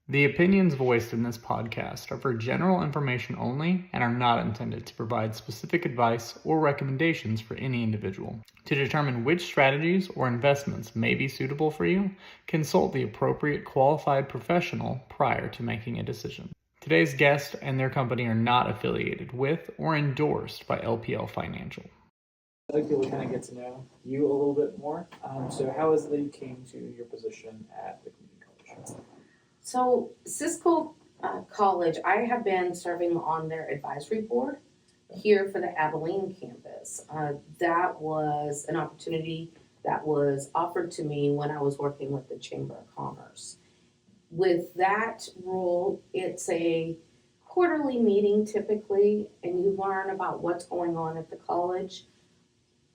The opinions voiced in this podcast are for general information only and are not intended to provide specific advice or recommendations for any individual. To determine which strategies or investments may be suitable for you, consult the appropriate qualified professional prior to making a decision. Today's guest and their company are not affiliated with or endorsed by LPL Financial. I'd like people to kind of get to know you a little bit more. So how is it that you came to your position at the community college? So Cisco College, I have been serving on their advisory board here for the Abilene campus. That was an opportunity that was offered to me when I was working with the Chamber of Commerce. With that role, it's a quarterly meeting typically, and you learn about what's going on at the college,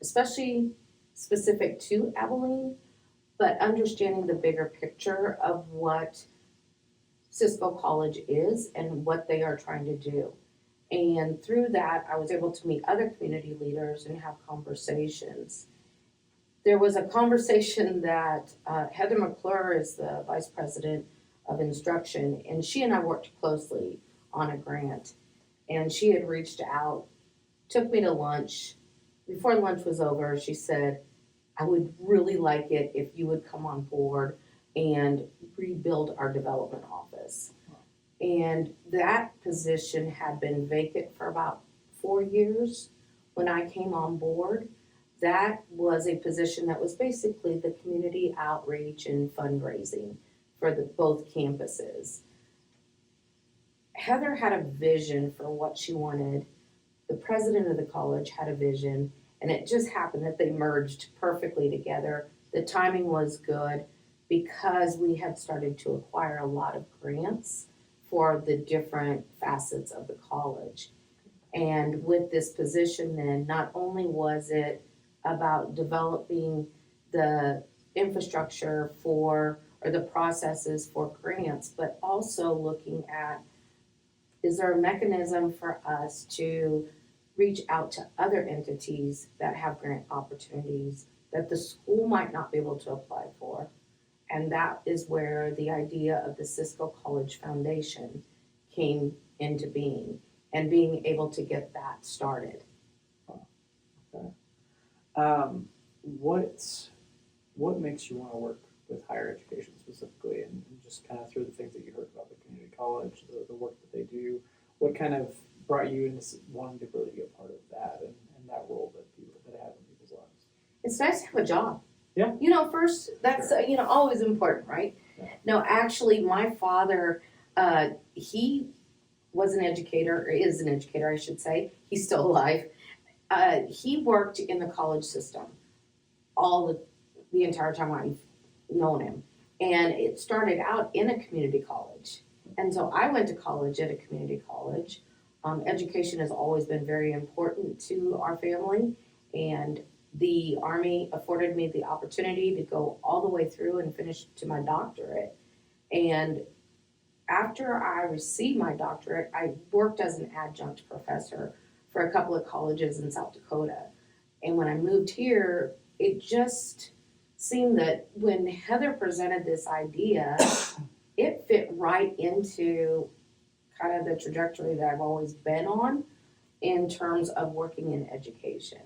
especially specific to Abilene, but understanding the bigger picture of what Cisco College is and what they are trying to do. And through that, I was able to meet other community leaders and have conversations. There was a conversation that Heather McClure is the vice president of instruction, and she and I worked closely on a grant. And she had reached out, took me to lunch. Before lunch was over, she said, I would really like it if you would come on board and rebuild our development office. And that position had been vacant for about 4 years when I came on board. That was a position that was basically the community outreach and fundraising for both campuses. Heather had a vision for what she wanted. The president of the college had a vision, and it just happened that they merged perfectly together. The timing was good because we had started to acquire a lot of grants for the different facets of the college. And with this position then, not only was it about developing the infrastructure or the processes for grants, but also looking at, is there a mechanism for us to reach out to other entities that have grant opportunities that the school might not be able to apply for? And that is where the idea of the Cisco College Foundation came into being and being able to get that started. Okay. What makes you want to work with higher education specifically, and just kind of through the things that you heard about the community college, the work that they do, what kind of brought you into wanting to really be a part of that and that role that have in people's lives? It's nice to have a job. Yeah. First, that's, Sure. Always important, right? Yeah. No, actually, my father, he was an educator, or is an educator, I should say. He's still alive. He worked in the college system the entire time I've known him. And it started out in a community college. And so I went to college at a community college. Education has always been very important to our family, and the Army afforded me the opportunity to go all the way through and finish to my doctorate. And after I received my doctorate, I worked as an adjunct professor for a couple of colleges in South Dakota. And when I moved here, it just seemed that when Heather presented this idea, it fit right into kind of the trajectory that I've always been on in terms of working in education.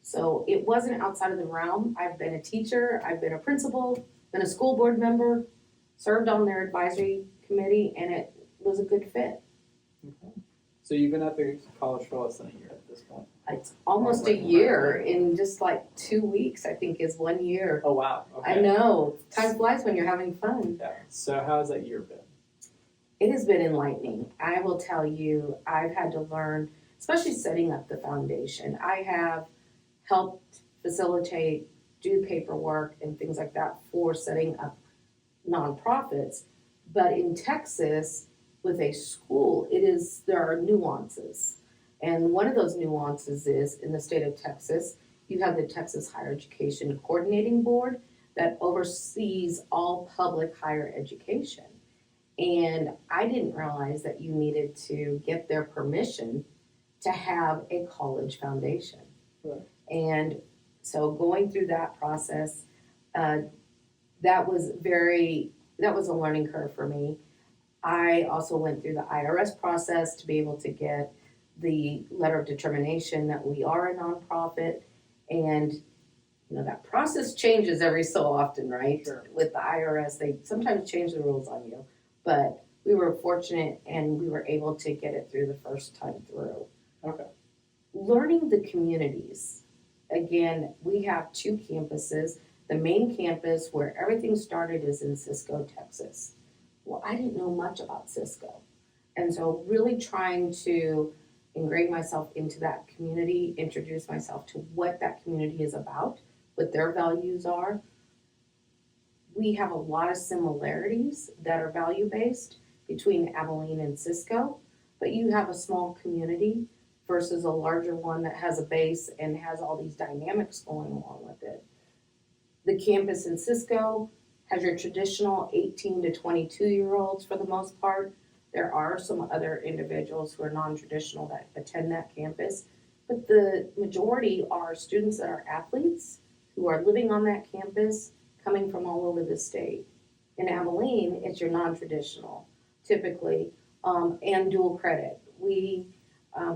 So it wasn't outside of the realm. I've been a teacher, I've been a principal, been a school board member, served on their advisory committee, and it was a good fit. Okay. So you've been at the college for less than a year at this point. It's almost a year in just like 2 weeks, I think is 1 year. Oh, wow. Okay. I know. Time flies when you're having fun. Yeah. So how has that year been? It has been enlightening. I will tell you, I've had to learn, especially setting up the foundation. I have helped facilitate, do paperwork and things like that for setting up nonprofits. But in Texas, with a school, there are nuances. And one of those nuances is, in the state of Texas, you have the Texas Higher Education Coordinating Board that oversees all public higher education. And I didn't realize that you needed to get their permission to have a college foundation. Right. And so going through that process, that was a learning curve for me. I also went through the IRS process to be able to get the letter of determination that we are a nonprofit. And, that process changes every so often, right? Sure. With the IRS, they sometimes change the rules on you. But we were fortunate and we were able to get it through the first time through. Okay. Learning the communities. Again, we have 2 campuses. The main campus where everything started is in Cisco, Texas. Well, I didn't know much about Cisco. And so really trying to ingrain myself into that community, introduce myself to what that community is about, what their values are. We have a lot of similarities that are value-based between Abilene and Cisco, but you have a small community versus a larger one that has a base and has all these dynamics going along with it. The campus in Cisco has your traditional 18 to 22-year-olds for the most part. There are some other individuals who are non-traditional that attend that campus, but the majority are students that are athletes who are living on that campus, coming from all over the state. In Abilene, it's your non-traditional, typically, and dual credit.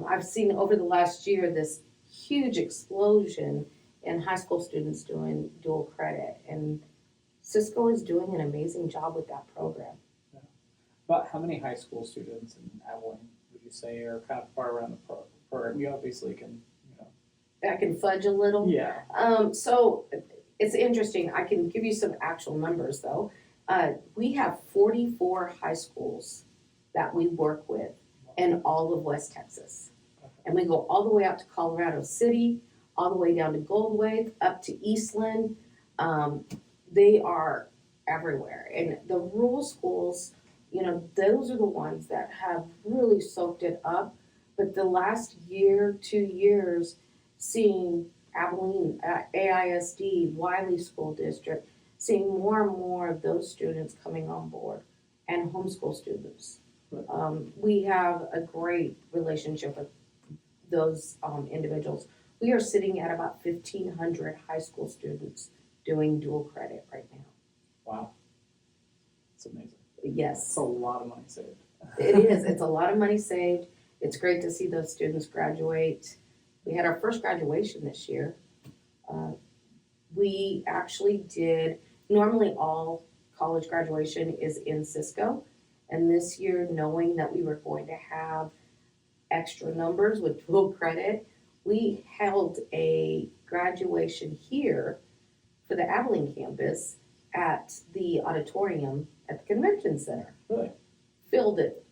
I've seen over the last year this huge explosion in high school students doing dual credit, and Cisco is doing an amazing job with that program. About how many high school students in Abilene would you say are kind of far around the program? You obviously can, I can fudge a little. Yeah. So it's interesting. I can give you some actual numbers though. We have 44 high schools that we work with in all of West Texas. Okay. And we go all the way out to Colorado City, all the way down to Goldwave, up to Eastland. They are everywhere. And the rural schools, those are the ones that have really soaked it up. But the last year, 2 years, seeing Abilene, AISD, Wiley School District, seeing more and more of those students coming on board and homeschool students. Right. We have a great relationship with those individuals. We are sitting at about 1,500 high school students doing dual credit right now. Wow. It's amazing. Yes. It's a lot of money saved. It is. It's a lot of money saved. It's great to see those students graduate. We had our first graduation this year. We actually did, normally all college graduation is in Cisco. And this year, knowing that we were going to have extra numbers with dual credit, we held a graduation here for the Abilene campus at the auditorium at the convention center. Really? Filled it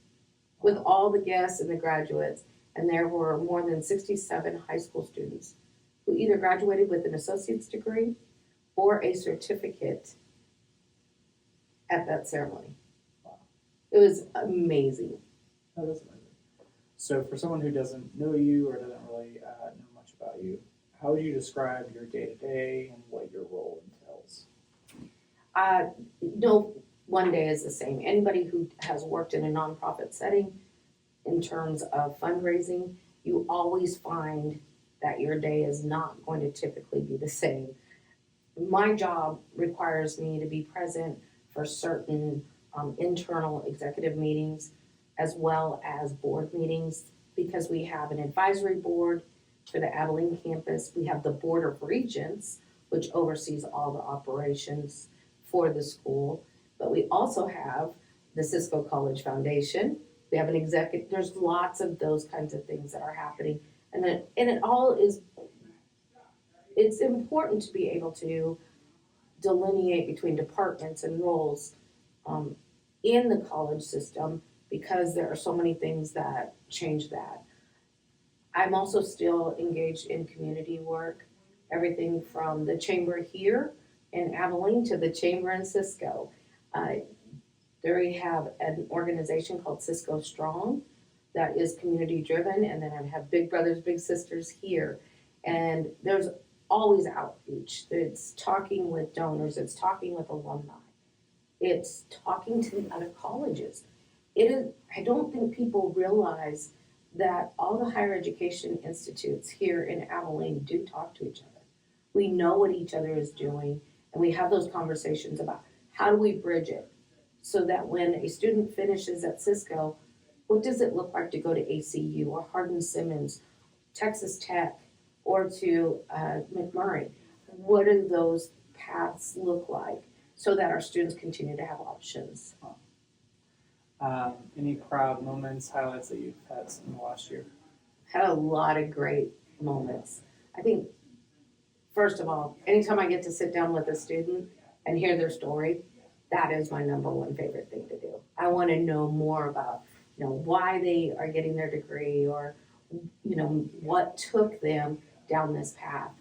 with all the guests and the graduates, and there were more than 67 high school students who either graduated with an associate's degree or a certificate at that ceremony. Wow. It was amazing. That is amazing. So for someone who doesn't know you or doesn't really know much about you, how would you describe your day-to-day and what your role entails? No one day is the same. Anybody who has worked in a nonprofit setting in terms of fundraising, you always find that your day is not going to typically be the same. My job requires me to be present for certain internal executive meetings as well as board meetings because we have an advisory board for the Abilene campus. We have the Board of Regents, which oversees all the operations for the school. But we also have the Cisco College Foundation. We have an executive, there's lots of those kinds of things that are happening. And it all is, it's important to be able to delineate between departments and roles in the college system because there are so many things that change that. I'm also still engaged in community work, everything from the chamber here in Abilene to the chamber in Cisco. There we have an organization called Cisco Strong that is community driven, and then I have Big Brothers Big Sisters here, and there's always outreach. It's talking with donors, it's talking with alumni, it's talking to the other colleges. I don't think people realize that all the higher education institutes here in Abilene do talk to each other. We know what each other is doing, and we have those conversations about how do we bridge it. so that when a student finishes at Cisco, what does it look like to go to ACU or Hardin-Simmons, Texas Tech, or to McMurray? What do those paths look like so that our students continue to have options? Any proud moments, highlights that you've had in the last year? Had a lot of great moments. I think, first of all, anytime I get to sit down with a student and hear their story, that is my number one favorite thing to do. I want to know more about, why they are getting their degree, or, what took them down this path.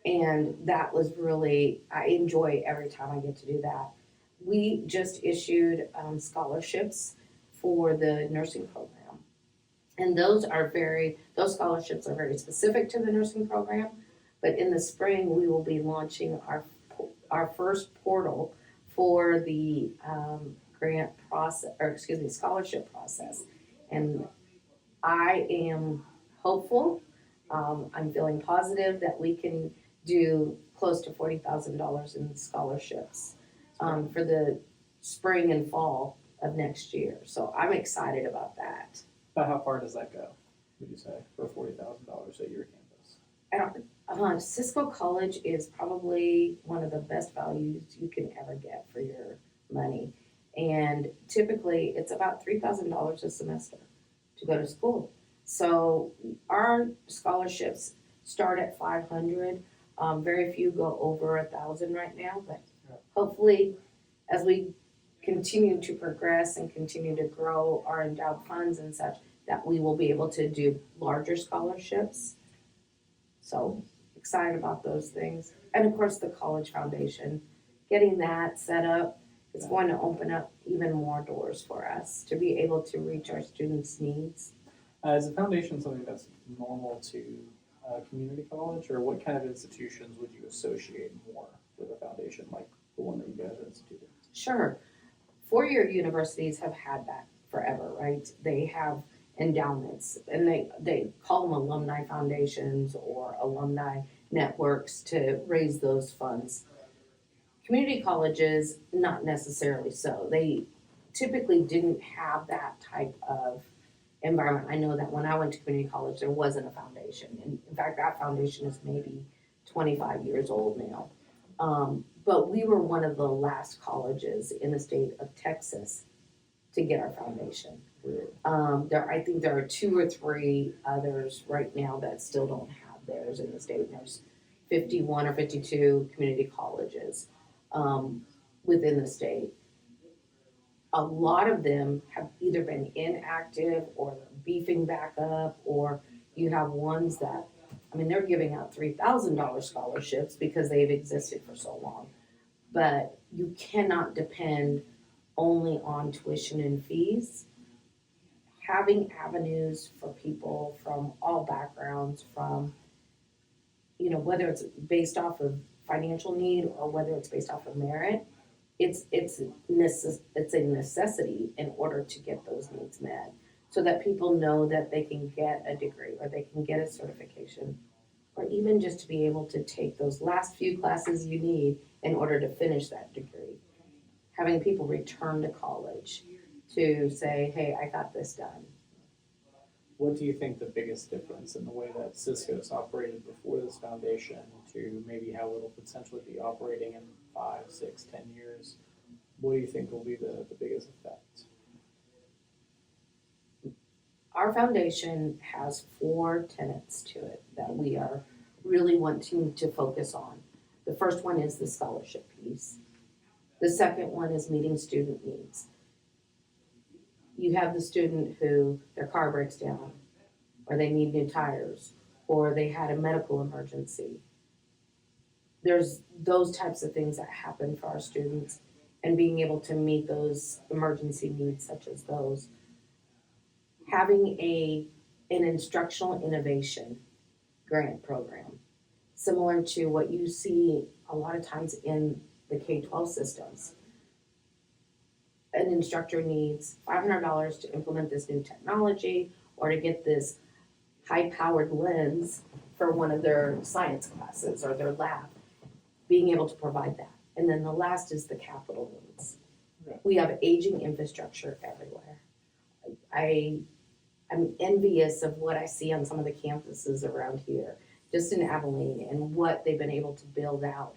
And that was really, I enjoy every time I get to do that. We just issued scholarships for the nursing program. And those scholarships are very specific to the nursing program. But in the spring, we will be launching our first portal for the scholarship process. And I am hopeful, I'm feeling positive that we can do close to $40,000 in scholarships for the spring and fall of next year. So I'm excited about that. About how far does that go, would you say, for $40,000 at your campus? Cisco College is probably one of the best values you can ever get for your money. And typically it's about $3,000 a semester to go to school. So our scholarships start at $500. Very few go over $1,000 right now, but hopefully as we continue to progress and continue to grow our endowed funds and such, that we will be able to do larger scholarships. So excited about those things. And of course the College Foundation, getting that set up is going to open up even more doors for us to be able to reach our students' needs. Is the foundation something that's normal to community college, or what kind of institutions would you associate more with a foundation like the one that you guys are instituting? Sure. Four-year universities have had that forever, right? They have endowments, and they call them alumni foundations or alumni networks to raise those funds. Community colleges, not necessarily so. They typically didn't have that type of environment. I know that when I went to community college, there wasn't a foundation. And in fact, that foundation is maybe 25 years old now. But we were one of the last colleges in the state of Texas to get our foundation. I think there are 2 or 3 others right now that still don't have theirs in the state. And there's 51 or 52 community colleges within the state. A lot of them have either been inactive or beefing back up, or you have ones that, they're giving out $3,000 scholarships because they've existed for so long. But you cannot depend only on tuition and fees. Having avenues for people from all backgrounds, from, whether it's based off of financial need or whether it's based off of merit, it's a necessity in order to get those needs met, so that people know that they can get a degree or they can get a certification, or even just to be able to take those last few classes you need in order to finish that degree. Having people return to college to say, hey, I got this done. What do you think the biggest difference in the way that Cisco's operated before this foundation to maybe how it'll potentially be operating in 5, 6, 10 years? What do you think will be the biggest effect? Our foundation has 4 tenets to it that we are really wanting to focus on. The first one is the scholarship piece. The second one is meeting student needs. You have the student who their car breaks down, or they need new tires, or they had a medical emergency. There's those types of things that happen for our students, and being able to meet those emergency needs such as those. Having an instructional innovation grant program, similar to what you see a lot of times in the K-12 systems. An instructor needs $500 to implement this new technology or to get this high-powered lens for one of their science classes or their lab, being able to provide that. And then the last is the capital needs. Okay. We have aging infrastructure everywhere. I'm envious of what I see on some of the campuses around here, just in Abilene, and what they've been able to build out.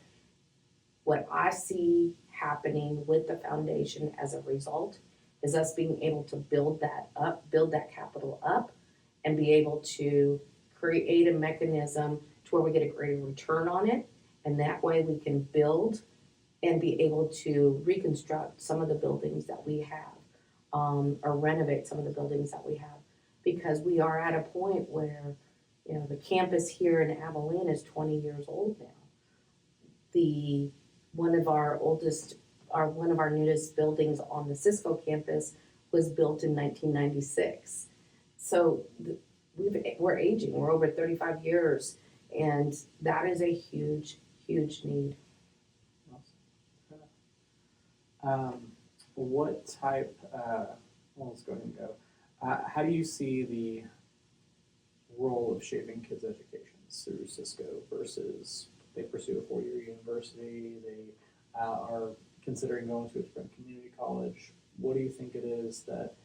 What I see happening with the foundation as a result is us being able to build that up, build that capital up, and be able to create a mechanism to where we get a greater return on it. And that way we can build and be able to reconstruct some of the buildings that we have, or renovate some of the buildings that we have. Because we are at a point where, the campus here in Abilene is 20 years old now. One of our newest buildings on the Cisco campus was built in 1996. So we're aging, we're over 35 years, and that is a huge, huge need. What type, let's go ahead and go. How do you see the role of shaping kids' educations through Cisco versus they pursue a four-year university, they are considering going to a different community college? What do you think it is that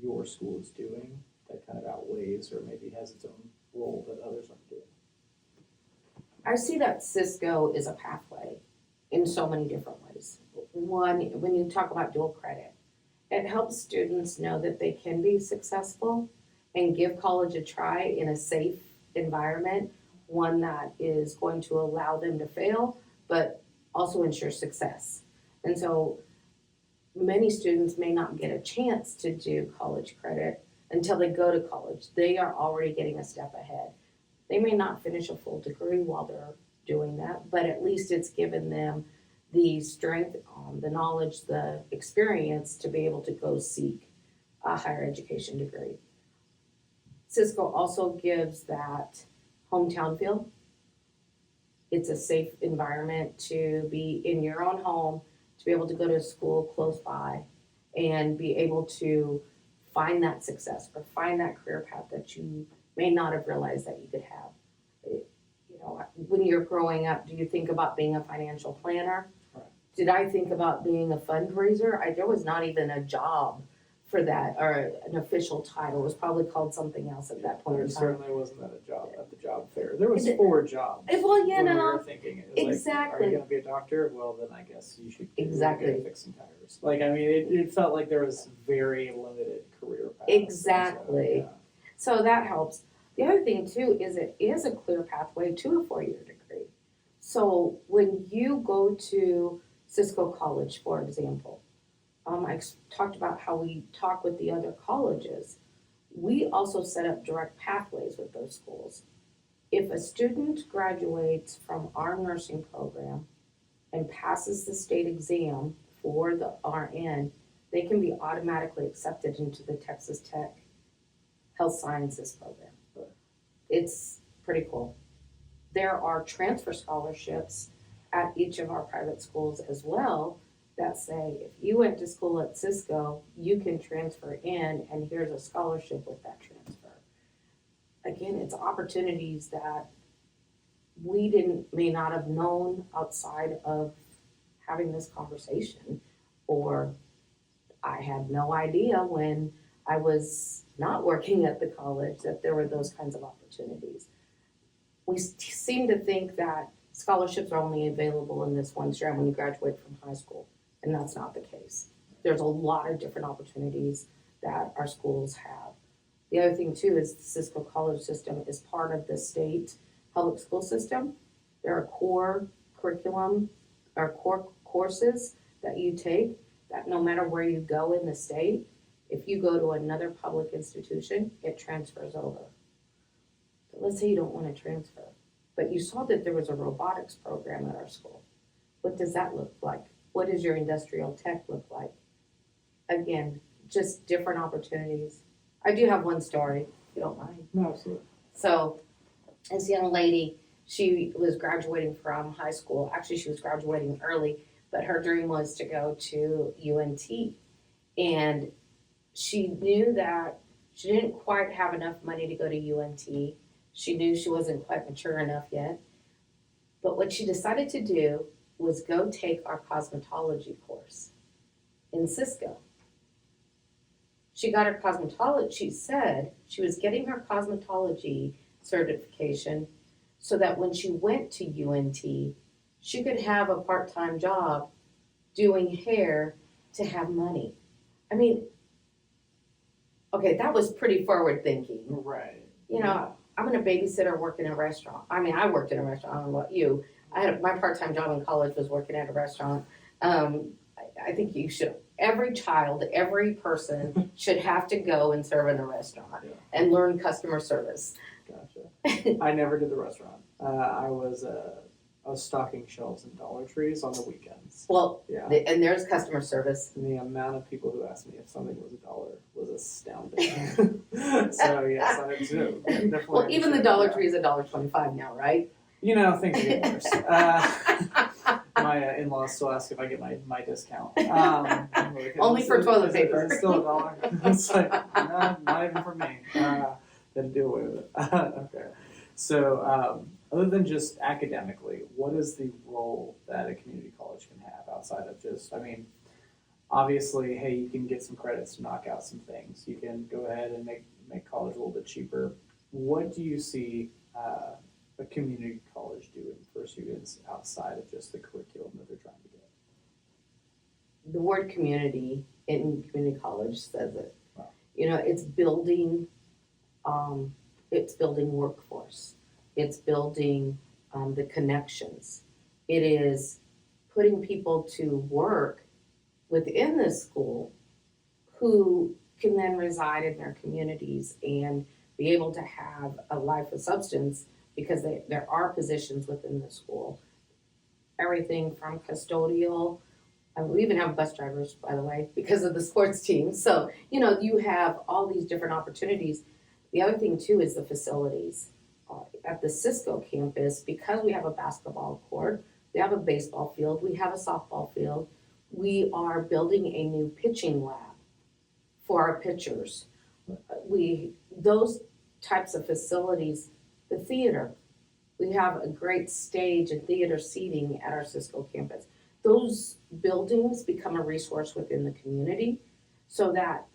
your school is doing that kind of outweighs or maybe has its own role that others aren't doing? I see that Cisco is a pathway in so many different ways. One, when you talk about dual credit, it helps students know that they can be successful and give college a try in a safe environment, one that is going to allow them to fail, but also ensure success. And so many students may not get a chance to do college credit until they go to college. They are already getting a step ahead. They may not finish a full degree while they're doing that, but at least it's given them the strength, the knowledge, the experience to be able to go seek a higher education degree. Cisco also gives that hometown feel. It's a safe environment to be in your own home, to be able to go to school close by and be able to find that success or find that career path that you may not have realized that you could have. When you're growing up, do you think about being a financial planner? Right. Did I think about being a fundraiser? There was not even a job for that or an official title. It was probably called something else at that point in There time. certainly wasn't at the job fair. There was 4 jobs. Well, when we were thinking it was exactly. Like, are you going to be a doctor? Well, then I guess you should Exactly. fix some tires. It felt like there was very limited career paths. Exactly. So that helps. The other thing too is it is a clear pathway to a 4-year degree. So when you go to Cisco College, for example, I talked about how we talk with the other colleges. We also set up direct pathways with those schools. If a student graduates from our nursing program and passes the state exam for the RN, they can be automatically accepted into the Texas Tech Health Sciences program. It's pretty cool. There are transfer scholarships at each of our private schools as well that say if you went to school at Cisco, you can transfer in and here's a scholarship with that transfer. Again, it's opportunities that we may not have known outside of having this conversation, or I had no idea when I was not working at the college that there were those kinds of opportunities. We seem to think that scholarships are only available in this one strand when you graduate from high school, and that's not the case. There's a lot of different opportunities that our schools have. The other thing too is the Cisco College system is part of the state public school system. There are core curriculum or core courses that you take that no matter where you go in the state, if you go to another public institution, it transfers over. But let's say you don't want to transfer, but you saw that there was a robotics program at our school. What does that look like? What does your industrial tech look like? Again, just different opportunities. I do have one story, if you don't mind. No, absolutely. So, this young lady, she was graduating from high school. Actually, she was graduating early, but her dream was to go to UNT. And she knew that she didn't quite have enough money to go to UNT. She knew she wasn't quite mature enough yet. But what she decided to do was go take our cosmetology course. in Cisco. She got her cosmetology, she said she was getting her cosmetology certification so that when she went to UNT, she could have a part-time job doing hair to have money. I mean, okay, that was pretty forward thinking. Right. You know, I'm gonna babysitter, work in a restaurant. I mean, I worked in a restaurant, I don't know about you. My part-time job in college was working at a restaurant. I think you should, every child, every person should have to go and serve in a restaurant and learn customer service. Gotcha. I never did the restaurant. I was stocking shelves in Dollar Trees on the weekends. Well, Yeah. and there's customer service. And the amount of people who asked me if something was $1 was astounding. So yes, I do. Definitely. Well, even the Dollar Tree is $1.25 now, right? You know, things get worse. My in-laws still ask if I get my discount. Only for toilet paper. Is it still $1? It's like, no, not even for me. Then do away with it. Okay. So, other than just academically, what is the role that a community college can have outside of just, I mean, obviously, hey, you can get some credits to knock out some things. You can go ahead and make college a little bit cheaper. What do you see a community college doing for students outside of just the curriculum that they're trying to get? The word community in community college says it. Wow. You know, it's building workforce. It's building the connections. It is putting people to work within the school who can then reside in their communities and be able to have a life of substance because there are positions within the school. Everything from custodial, we even have bus drivers, by the way, because of the sports team. So, you know, you have all these different opportunities. The other thing, too, is the facilities. At the Cisco campus, because we have a basketball court, we have a baseball field, we have a softball field, we are building a new pitching lab for our pitchers. Those types of facilities, the theater, we have a great stage and theater seating at our Cisco campus. Those buildings become a resource within the community so that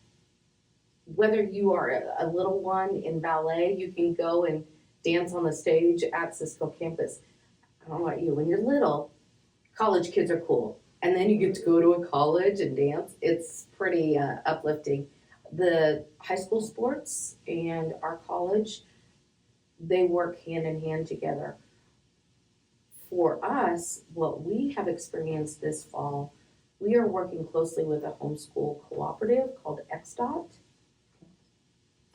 whether you are a little one in ballet, you can go and dance on the stage at Cisco campus. I don't know about you, when you're little, college kids are cool. And then you get to go to a college and dance. It's pretty uplifting. The high school sports and our college, they work hand in hand together. For us, what we have experienced this fall, we are working closely with a homeschool cooperative called XDOT.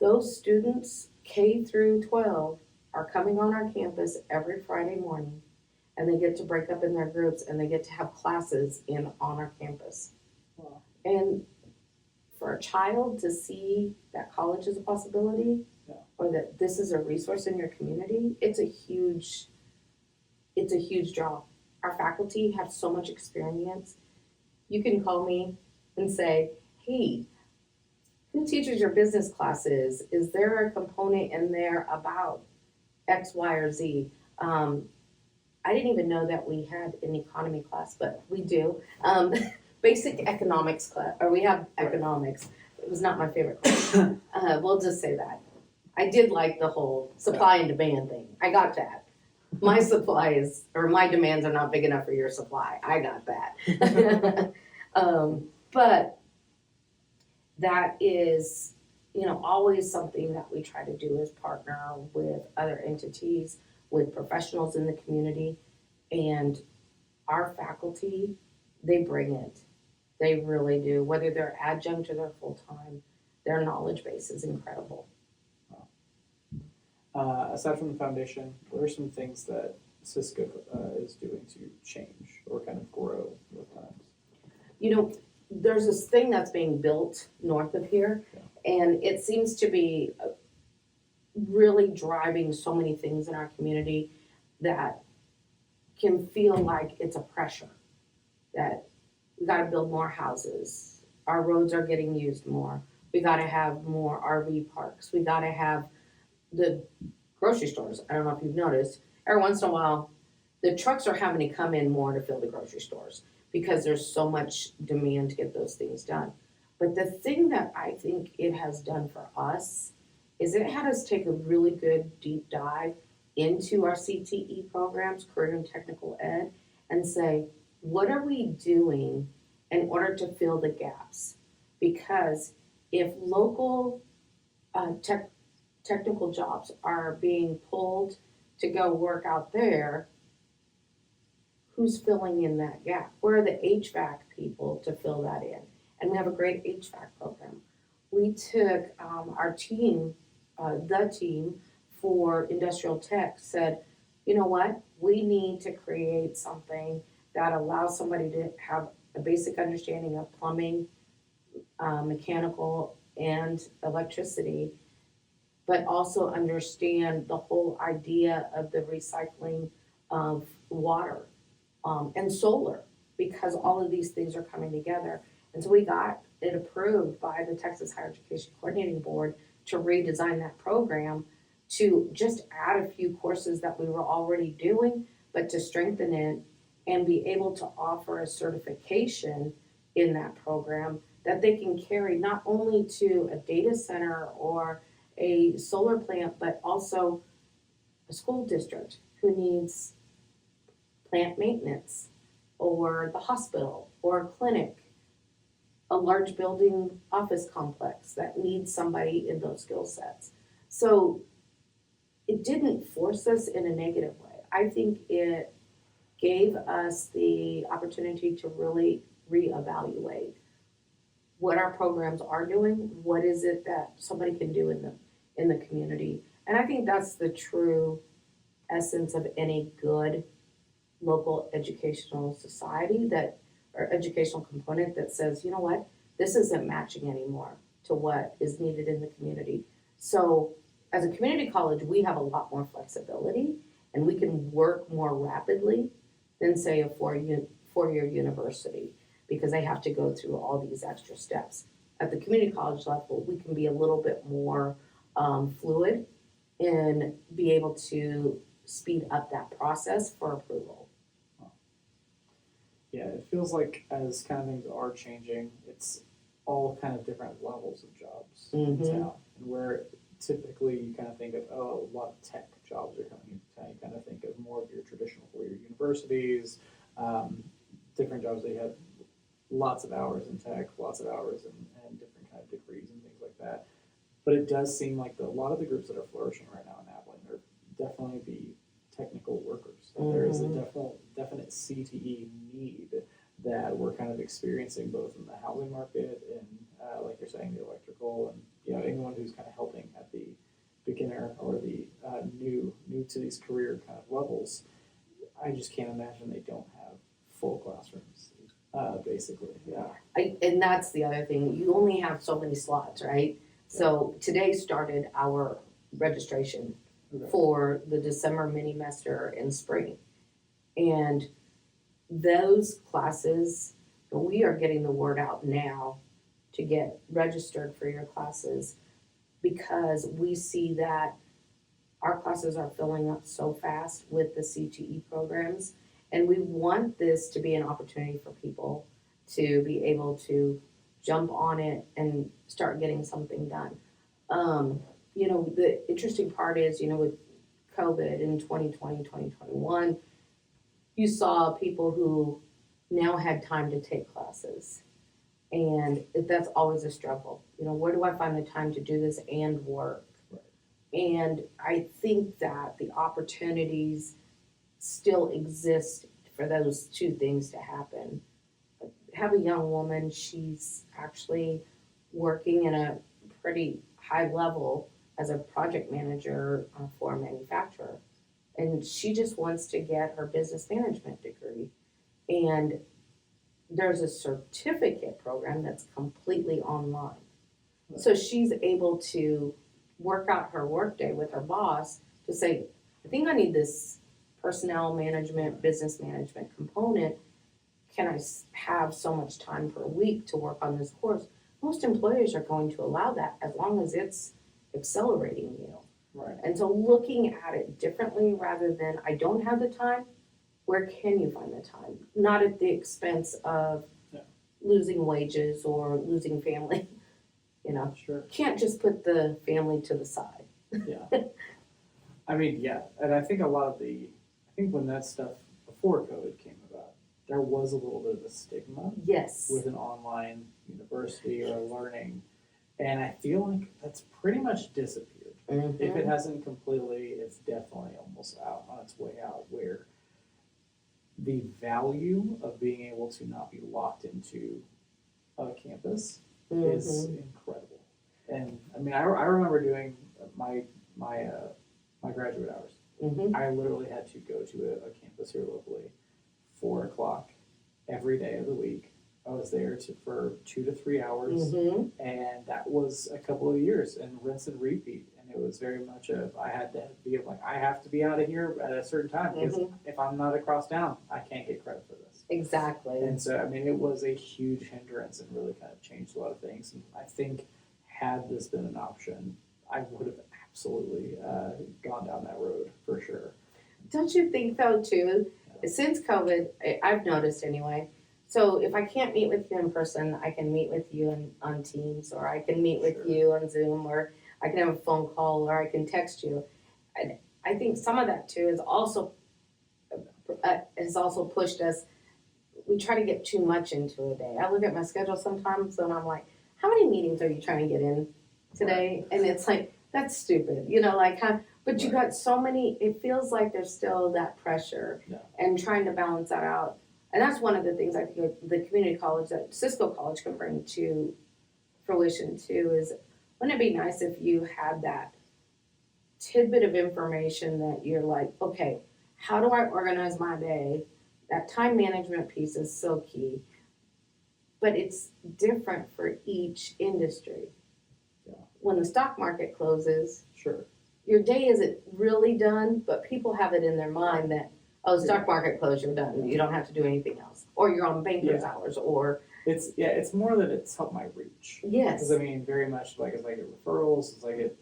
Those students, K through 12, are coming on our campus every Friday morning, and they get to break up in their groups and they get to have classes on our campus. Wow. And for a child to see that college is a possibility, or that this is a resource in your community, it's a huge draw. Our faculty have so much experience. You can call me and say, hey, who teaches your business classes? Is there a component in there about X, Y, or Z? I didn't even know that we had an economy class, but we do. Basic economics class, or we have economics. It was not my favorite class. We'll just say that. I did like the whole supply and demand thing. I got that. My supplies, or my demands are not big enough for your supply. I got that. But that is, you know, always something that we try to do is partner with other entities, with professionals in the community, and our faculty, they bring it. They really do. Whether they're adjunct or they're full-time, their knowledge base is incredible. Aside from the foundation, what are some things that Cisco is doing to change or kind of grow with times? You know, there's this thing that's being built north of here, and it seems to be really driving so many things in our community that can feel like it's a pressure, that we got to build more houses, our roads are getting used more, we got to have more RV parks, we got to have the grocery stores. I don't know if you've noticed, every once in a while, the trucks are having to come in more to fill the grocery stores because there's so much demand to get those things done. But the thing that I think it has done for us is it had us take a really good deep dive into our CTE programs, career and technical ed, and say, what are we doing in order to fill the gaps? Because if local technical jobs are being pulled to go work out there, who's filling in that gap? Where are the HVAC people to fill that in? And we have a great HVAC program. We took our team, the team for industrial tech said, you know what? We need to create something that allows somebody to have a basic understanding of plumbing, mechanical, and electricity, but also understand the whole idea of the recycling of water and solar, because all of these things are coming together. And so we got it approved by the Texas Higher Education Coordinating Board to redesign that program to just add a few courses that we were already doing, but to strengthen it and be able to offer a certification in that program that they can carry not only to a data center or a solar plant, but also a school district who needs plant maintenance, or the hospital, or a clinic, a large building office complex that needs somebody in those skill sets. So it didn't force us in a negative way. I think it gave us the opportunity to really reevaluate what our programs are doing, what is it that somebody can do in the community. And I think that's the true essence of any good local educational society, that or educational component that says, you know what, this isn't matching anymore to what is needed in the community. So as a community college, we have a lot more flexibility and we can work more rapidly than say a four-year university, because they have to go through all these extra steps. At the community college level, we can be a little bit more fluid and be able to speed up that process for approval. Yeah, it feels like as kind of things are changing, it's all kind of different levels of jobs in town. And where typically you kind of think of, oh, a lot of tech jobs are coming into town, you kind of think of more of your traditional four-year universities, different jobs that you have lots of hours in tech, lots of hours in different kind of degrees and things like that. But it does seem like a lot of the groups that are flourishing right now in Abilene are definitely the technical workers. There is a definite CTE need that we're kind of experiencing both in the housing market and, like you're saying, the electrical, and anyone who's kind of helping at the beginner or the new to these career kind of levels. I just can't imagine they don't have full classrooms, basically. Yeah. And that's the other thing. You only have so many slots, right? Yeah. So today started our registration for the December mini-mester in spring. And those classes, we are getting the word out now to get registered for your classes, because we see that our classes are filling up so fast with the CTE programs. And we want this to be an opportunity for people to be able to jump on it and start getting something done. The interesting part is, with COVID in 2020, 2021, you saw people who now had time to take classes. And that's always a struggle. Where do I find the time to do this and work? Right. And I think that the opportunities still exist for those two things to happen. I have a young woman, she's actually working in a pretty high level as a project manager for a manufacturer. And she just wants to get her business management degree. And there's a certificate program that's completely online. Right. So she's able to work out her workday with her boss to say, I think I need this personnel management, business management component. Can I have so much time per week to work on this course? Most employers are going to allow that as long as it's accelerating you. Right. And so looking at it differently rather than I don't have the time, where can you find the time? Not at the expense of losing wages or losing family, you know. Sure. Can't just put the family to the side. Yeah. I mean, yeah, and I think I think when that stuff before COVID came about, there was a little bit of a stigma Yes. with an online university or learning, and I feel like that's pretty much disappeared. Mm-hmm. If it hasn't completely, it's definitely almost out on its way out. Where the value of being able to not be locked into a campus is incredible. And I mean, I remember doing my graduate hours. Mm-hmm. I literally had to go to a campus here locally, 4:00 every day of the week. I was there for 2 to 3 hours, and that was a couple of years, and rinse and repeat. And it was very much I had to be like, I have to be out of here at a certain time because if I'm not across town, I can't get credit for this. Exactly. And so, I mean, it was a huge hindrance and really kind of changed a lot of things. And I think had this been an option, I would have absolutely gone down that road for sure. Don't you think though too? Since COVID, I've noticed anyway. So if I can't meet with you in person, I can meet with you on Teams, or I can meet with you on Zoom, or I can have a phone call, or I can text you. And I think some of that too is also pushed us. We try to get too much into a day. I look at my schedule sometimes and I'm like, how many meetings are you trying to get in today? And it's like, that's stupid, you know, like how, but you got so many, it feels like there's still that pressure and trying to balance that out. And that's one of the things I think the community college that Cisco College can bring to fruition too is, wouldn't it be nice if you had that tidbit of information that you're like, okay, how do I organize my day? That time management piece is so key, but it's different for each industry. Yeah. When the stock market closes, Sure. your day isn't really done, but people have it in their mind that, oh, stock market closed, you're done. You don't have to do anything else. Or you're on banker's hours, or... It's more that it's helped my reach. Yes. Because I mean, very much like as I get referrals, as I get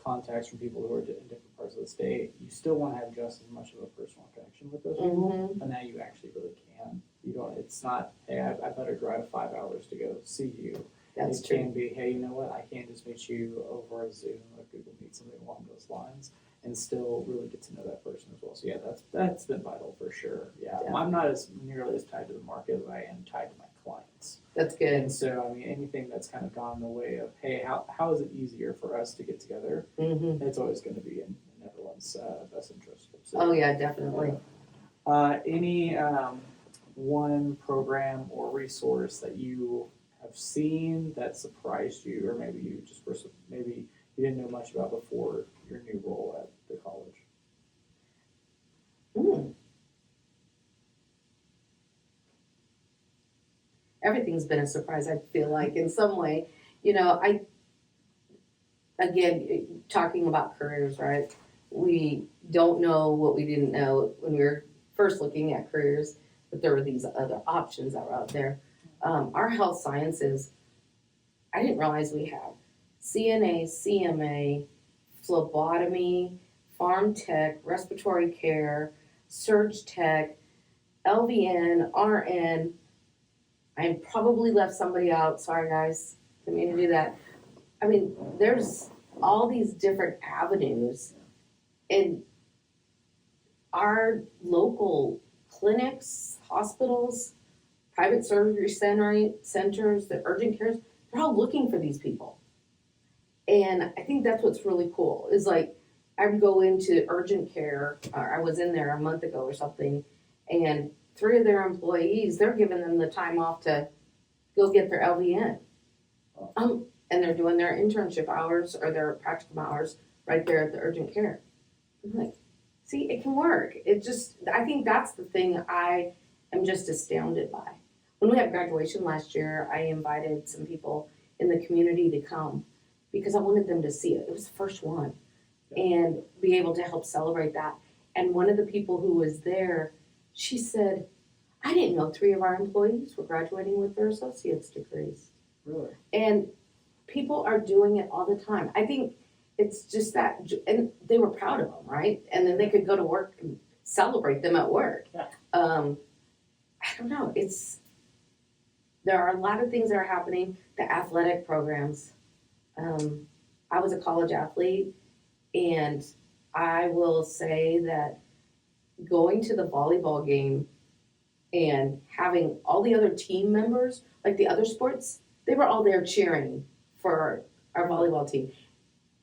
contacts from people who are in different parts of the state, you still want to have just as much of a personal connection with those people, and now you actually really can. You don't. It's not, hey, I better drive 5 hours to go see you. That's true. It can be, hey, you know what? I can't just meet you over a Zoom or Google Meet, something along those lines, and still really get to know that person as well. So yeah, that's been vital for sure. Yeah, I'm not as nearly as tied to the market as I am tied to my clients. That's good. And so, I mean, anything that's kind of gone in the way of, hey, how is it easier for us to get together? It's always going to be in everyone's best interest. So, oh yeah, definitely. Any one program or resource that you have seen that surprised you, or maybe you just maybe you didn't know much about before your new role at the college? Everything's been a surprise, I feel like, in some way. You know, again, talking about careers, right? We don't know what we didn't know when we were first looking at careers, but there were these other options that were out there. Our health sciences, I didn't realize we had CNA, CMA, phlebotomy, pharm tech, respiratory care, surge tech, LVN, RN. I probably left somebody out. Sorry, guys. Didn't mean to do that. I mean, there's all these different avenues, and our local clinics, hospitals, private surgery centers, the urgent cares, they're all looking for these people. And I think that's what's really cool is like, I would go into urgent care, or I was in there a month ago or something, and 3 of their employees, they're giving them the time off to go get their LVN. And they're doing their internship hours or their practicum hours right there at the urgent care. I'm like, see, it can work. I think that's the thing I am just astounded by. When we had graduation last year, I invited some people in the community to come because I wanted them to see it. It was the first one. And be able to help celebrate that. And one of the people who was there, she said, I didn't know 3 of our employees were graduating with their associate's degrees. Really? And people are doing it all the time. I think it's just that, and they were proud of them, right? And then they could go to work and celebrate them at work. Yeah. I don't know, there are a lot of things that are happening. The athletic programs. I was a college athlete, and I will say that going to the volleyball game and having all the other team members, like the other sports, they were all there cheering for our volleyball team.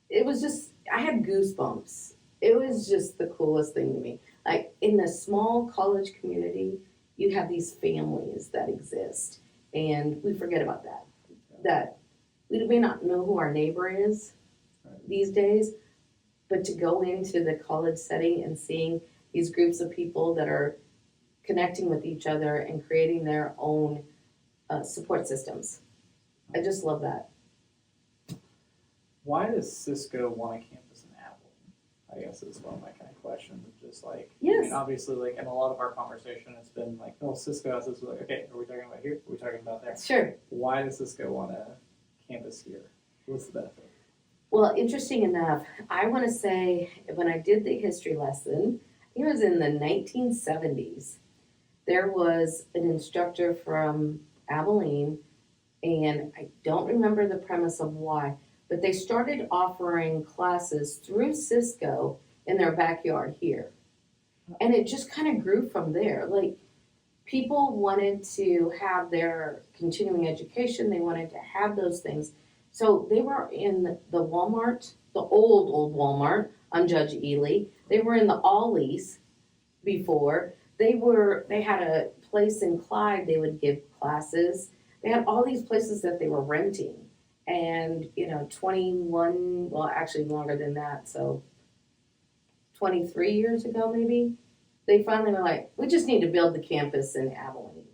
It was just, I had goosebumps. It was just the coolest thing to me. Like in the small college community, you have these families that exist, and we forget about that. That we may not know who our neighbor is these days, but to go into the college setting and seeing these groups of people that are connecting with each other and creating their own support systems. I just love that. Why does Cisco want a campus in Abilene? I guess is one of my kind of questions. Just like, Yes. I mean, obviously, like in a lot of our conversation, it's been like, oh, Cisco has this. Like, okay, are we talking about here? Are we talking about there? Sure. Why does Cisco want a campus here? What's the benefit? Well, interesting enough, I want to say when I did the history lesson, it was in the 1970s. There was an instructor from Abilene, and I don't remember the premise of why, but they started offering classes through Cisco in their backyard here. And it just kind of grew from there. Like, people wanted to have their continuing education, they wanted to have those things. So they were in the Walmart, the old Walmart on Judge Ely. They were in the Ollie's before. They had a place in Clyde they would give classes. They had all these places that they were renting. And, 21, well, actually longer than that, so 23 years ago maybe, they finally were like, we just need to build the campus in Abilene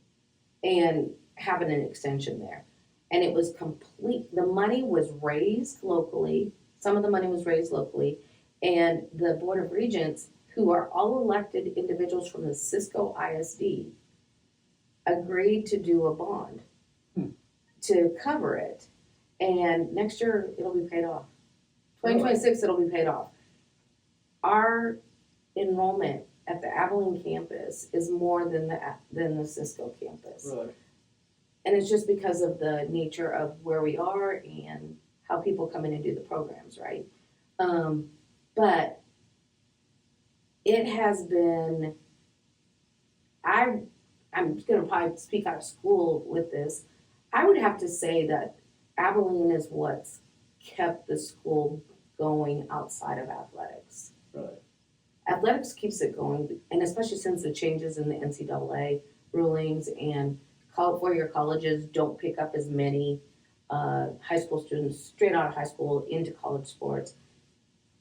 and having an extension there. And it was the money was raised locally, some of the money was raised locally, and the Board of Regents, who are all elected individuals from the Cisco ISD, agreed to do a bond to cover it. And next year, it'll be paid off. 2026, it'll be paid off. Our enrollment at the Abilene campus is more than the Cisco campus. Really? And it's just because of the nature of where we are and how people come in and do the programs, right? But it has been, I'm going to probably speak out of school with this. I would have to say that Abilene is what's kept the school going outside of athletics. Really? Athletics keeps it going, and especially since the changes in the NCAA rulings and four-year colleges don't pick up as many high school students straight out of high school into college sports.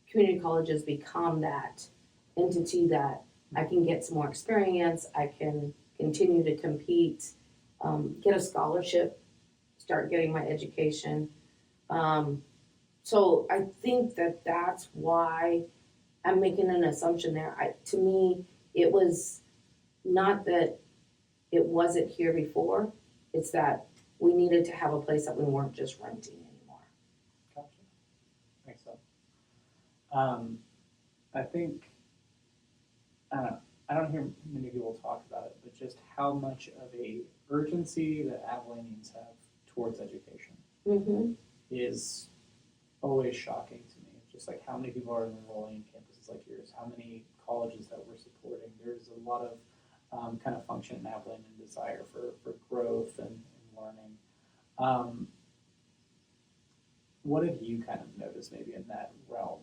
Community colleges become that entity that I can get some more experience, I can continue to compete, get a scholarship, start getting my education. So I think that's why I'm making an assumption there. To me, it was not that it wasn't here before, it's that we needed to have a place that we weren't just renting anymore. Gotcha. Makes sense. I think, I don't hear many people talk about it, but just how much of a urgency that Abilenians have towards education is always shocking to me. Just like how many people are enrolling in campuses like yours, how many colleges that we're supporting. There's a lot of kind of function in Abilene and desire for growth and learning. What have you kind of noticed maybe in that realm?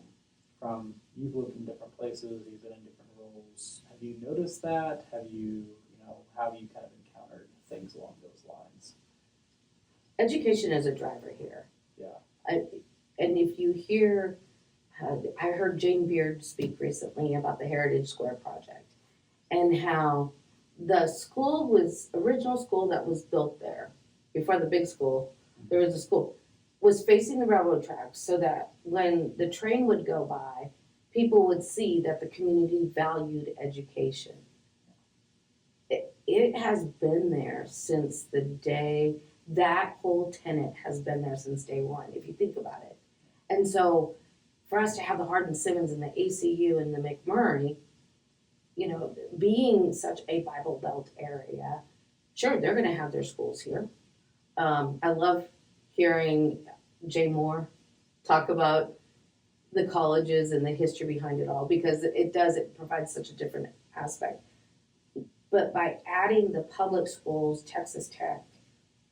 From you've lived in different places, you've been in different roles. Have you noticed that? Have you, how have you kind of encountered things along those lines? Education is a driver here. Yeah. And if you hear, I heard Jane Beard speak recently about the Heritage Square project and how the original school that was built there, before the big school, there was a school, was facing the railroad tracks so that when the train would go by, people would see that the community valued education. It has been there since the day, that whole tenet has been there since day one, if you think about it. And so for us to have the Hardin Simmons and the ACU and the McMurray, being such a Bible Belt area, sure, they're going to have their schools here. I love hearing Jay Moore talk about the colleges and the history behind it all, because it provides such a different aspect. But by adding the public schools, Texas Tech,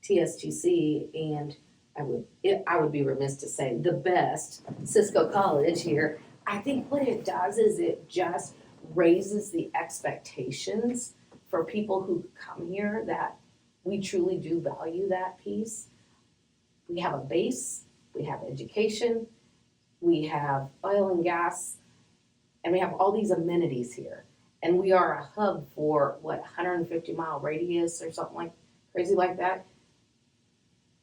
TSTC, and I would be remiss to say the best, Cisco College here, I think what it does is it just raises the expectations for people who come here, that we truly do value that piece. We have a base, we have education, we have oil and gas, and we have all these amenities here. And we are a hub for 150-mile radius or something like crazy like that.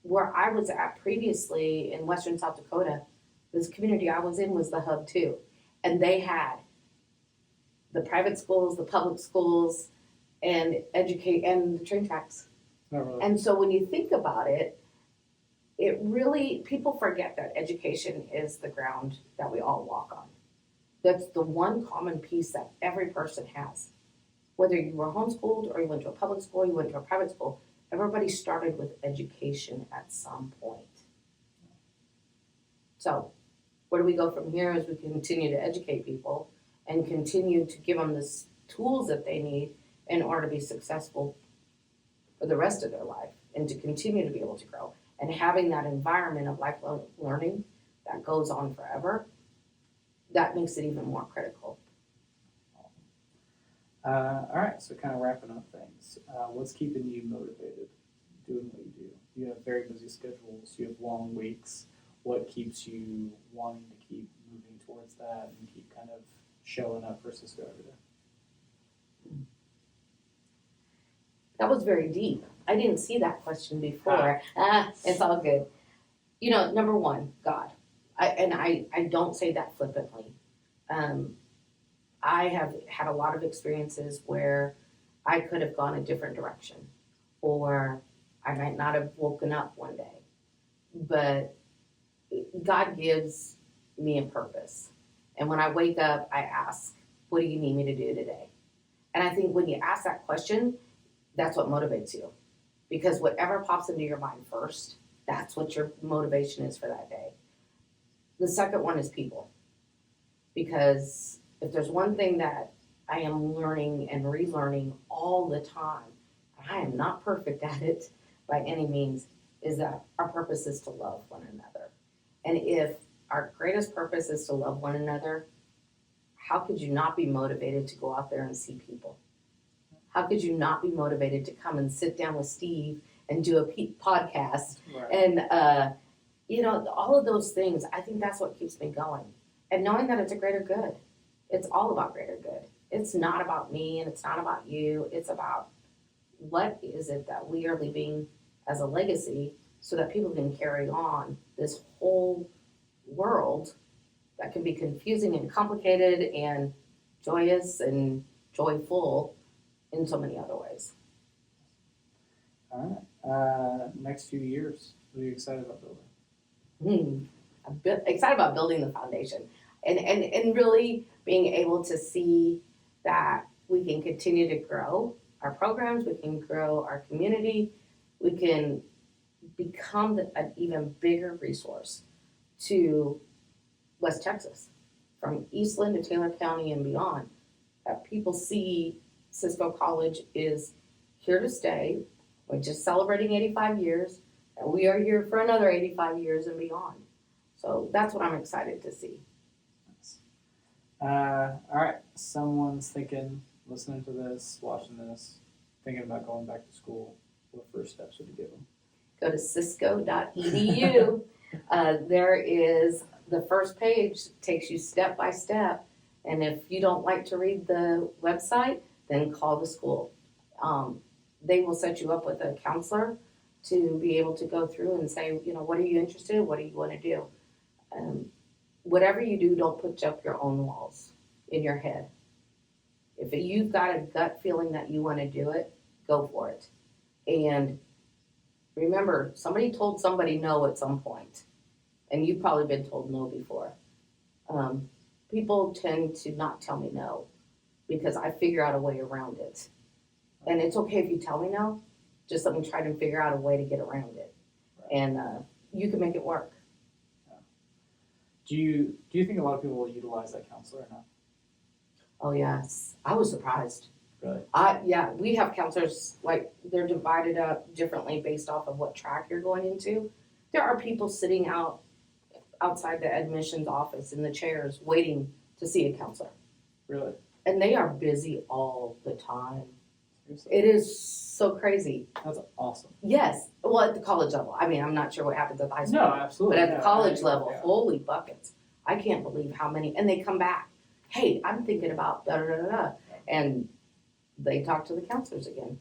Where I was at previously in Western South Dakota, this community I was in was the hub too. And they had the private schools, the public schools, and and the train tracks. Not really. And so when you think about it, it really, people forget that education is the ground that we all walk on. That's the one common piece that every person has. Whether you were homeschooled or you went to a public school, you went to a private school, everybody started with education at some point. So where do we go from here as we continue to educate people and continue to give them the tools that they need in order to be successful for the rest of their life and to continue to be able to grow? And having that environment of lifelong learning that goes on forever, that makes it even more critical. All right, so kind of wrapping up things. What's keeping you motivated doing what you do? You have very busy schedules, you have long weeks. What keeps you wanting to keep moving towards that and keep kind of showing up for Cisco every day? That was very deep. I didn't see that question before. It's all good. Number one, God. I don't say that flippantly. I have had a lot of experiences where I could have gone a different direction, or I might not have woken up one day. But God gives me a purpose. And when I wake up, I ask, what do you need me to do today? And I think when you ask that question, that's what motivates you. Because whatever pops into your mind first, that's what your motivation is for that day. The second one is people. Because if there's one thing that I am learning and relearning all the time, I am not perfect at it by any means, is that our purpose is to love one another. And if our greatest purpose is to love one another, how could you not be motivated to go out there and see people? How could you not be motivated to come and sit down with Steve and do a podcast? Right. And, all of those things, I think that's what keeps me going. And knowing that it's a greater good. It's all about greater good. It's not about me and it's not about you. It's about what is it that we are leaving as a legacy so that people can carry on this whole world that can be confusing and complicated and joyous and joyful in so many other ways. All right. Next few years, what are you excited about building? I'm excited about building the foundation and really being able to see that we can continue to grow our programs, we can grow our community, we can become an even bigger resource to West Texas, from Eastland to Taylor County and beyond, that people see Cisco College is here to stay. We're just celebrating 85 years, and we are here for another 85 years and beyond. So that's what I'm excited to see. All right, someone's thinking, listening to this, watching this, thinking about going back to school. What first steps would you give them? Go to cisco.edu. There is the first page, takes you step by step. And if you don't like to read the website, then call the school. They will set you up with a counselor to be able to go through and say, what are you interested in? What do you want to do? Whatever you do, don't put up your own walls in your head. If you've got a gut feeling that you want to do it, go for it. And remember, somebody told somebody no at some point, and you've probably been told no before. People tend to not tell me no, because I figure out a way around it. And it's okay if you tell me no, just let me try to figure out a way to get around it. Right. And you can make it work. Do you think a lot of people will utilize that counselor or not? Oh yes, I was surprised. Really? Yeah, we have counselors, like, they're divided up differently based off of what track you're going into. There are people sitting outside the admissions office in the chairs waiting to see a counselor. Really? And they are busy all the time. Seriously? It is so crazy. That's awesome. Yes, well, at the college level. I mean, I'm not sure what happens at the high school. No, absolutely. But at the college Yeah, level, yeah. holy buckets. I can't believe how many, and they come back. Hey, I'm thinking about da da da da da. And they talk to the counselors again.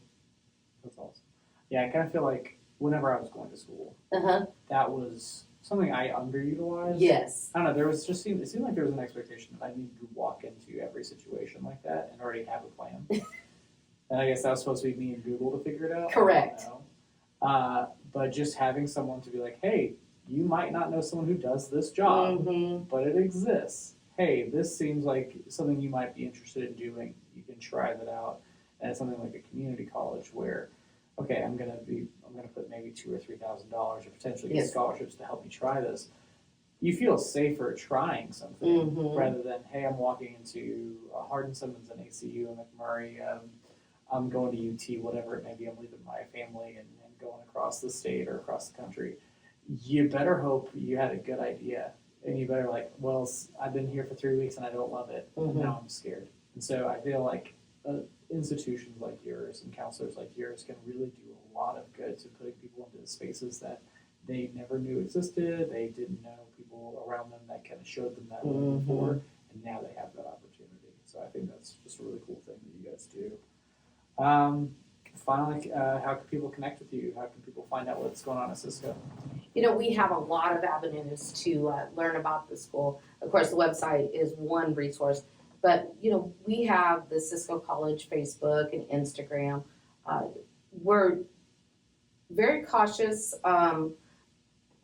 That's awesome. Yeah, I kind of feel like whenever I was going to school, Uh-huh. that was something I underutilized. Yes. I don't know, it seemed like there was an expectation that I needed to walk into every situation like that and already have a plan. And I guess that was supposed to be me and Google to figure it out. Correct. I don't know. But just having someone to be like, hey, you might not know someone who does this job, Mm-hmm. but it exists. Hey, this seems like something you might be interested in doing. You can try that out. And it's something like a community college where, okay, I'm gonna put maybe $2,000 or $3,000 or potentially get Yes. scholarships to help me try this. You feel safer trying something Mhm. rather than, hey, I'm walking into Hardin Simmons and ACU and McMurray. I'm going to UT, whatever it may be. I'm leaving my family and going across the state or across the country. You better hope you had a good idea. And you better well, I've been here for 3 weeks and I don't love it. And Mhm. now I'm scared. And so I feel like institutions like yours and counselors like yours can really do a lot of good to putting people into spaces that they never knew existed. They didn't know people around them that kind of showed them that way Mhm. before. And now they have that opportunity. So I think that's just a really cool thing that you guys do. Finally, how can people connect with you? How can people find out what's going on at Cisco? You know, we have a lot of avenues to learn about the school. Of course, the website is one resource, but, you know, we have the Cisco College Facebook and Instagram. We're very cautious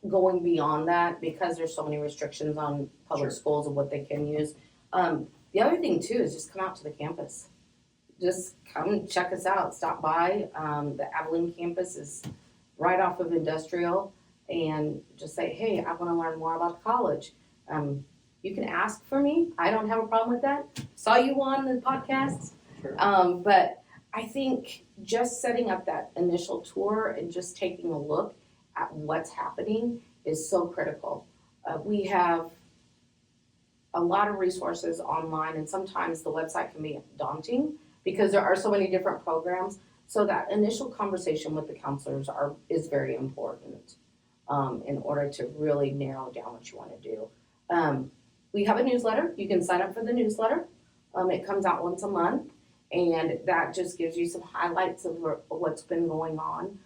going beyond that because there's so many restrictions on public Sure. schools and what they can use. The other thing, too, is just come out to the campus. Just come and check us out. Stop by. The Abilene campus is right off of Industrial, and just say, hey, I want to learn more about the college. You can ask for me. I don't have a problem with that. Saw you on the podcast. Sure. But I think just setting up that initial tour and just taking a look at what's happening is so critical. We have a lot of resources online, and sometimes the website can be daunting because there are so many different programs. So that initial conversation with the counselors is very important in order to really narrow down what you want to do. We have a newsletter. You can sign up for the newsletter. It comes out once a month, and that just gives you some highlights of what's been going on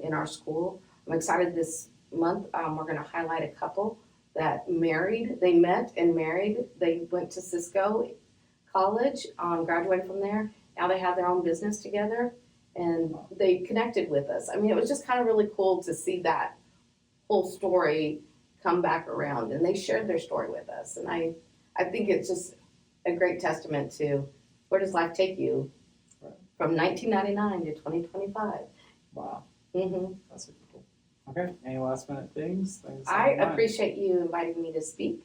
in our school. I'm excited this month. We're going to highlight a couple that married. They met and married. They went to Cisco College, graduated from there. Now they have their own business together, and they connected with us. I mean, it was just kind of really cool to see that whole story come back around, and they shared their story with us. And I think it's just a great testament to where does life take you from 1999 to 2025. Wow. Mm-hmm. That's super cool. Okay. Any last minute things? I appreciate you inviting me to speak.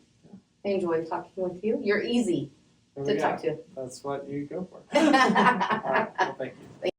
I enjoyed talking with you. You're easy to talk to. That's what you go for. All right. Well, thank you.